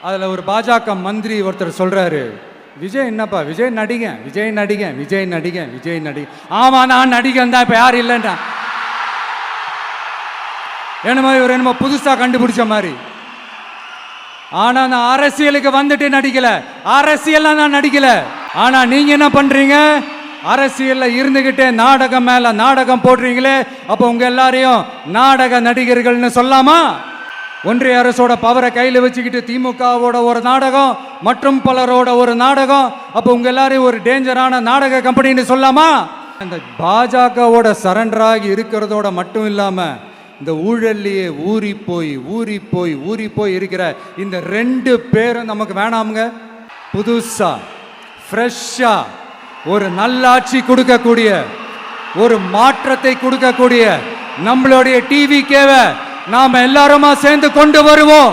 அதில் ஒரு பாஜக மந்திரி ஒருத்தர் சொல்கிறாரு, விஜய் என்னப்பா விஜய் நடிகன் விஜய் நடிகன் விஜய் நடிகன் விஜய் நடிகன். ஆமாம் நான் நடிகன் தான், இப்போ யாரும் இல்லைன்றான். என்னமோ இவர் என்னமோ புதுசாக கண்டுபிடிச்ச மாதிரி. ஆனால் நான் அரசியலுக்கு வந்துட்டு நடிக்கல, அரசியல்லாம் நான் நடிக்கல. ஆனால் நீங்கள் என்ன பண்ணுறீங்க, அரசியலில் இருந்துக்கிட்டே நாடகம் மேலே நாடகம் போடுறீங்களே. அப்போ உங்கள் எல்லாரையும் நாடக நடிகர்கள்னு சொல்லாமா? ஒன்றிய அரசோட பவரை கையில் வச்சுக்கிட்டு திமுகவோட ஒரு நாடகம் மற்றும் பலரோட ஒரு நாடகம். அப்போ உங்கள் எல்லாரையும் ஒரு டேஞ்சரான நாடக கம்பெனின்னு சொல்லாமா? இந்த பாஜகவோட சரண்டராகி இருக்கிறதோட மட்டும் இல்லாமல் இந்த ஊழல்லையே ஊறி போய் இருக்கிற இந்த 2 பேரும் நமக்கு வேணாமுங்க. புதுசா ஃப்ரெஷ்ஷா ஒரு நல்லாட்சி கொடுக்கக்கூடிய, ஒரு மாற்றத்தை கொடுக்கக்கூடிய நம்மளுடைய டிவிக்கேவை நாம எல்லாருமா சேர்ந்து கொண்டு வருவோம்.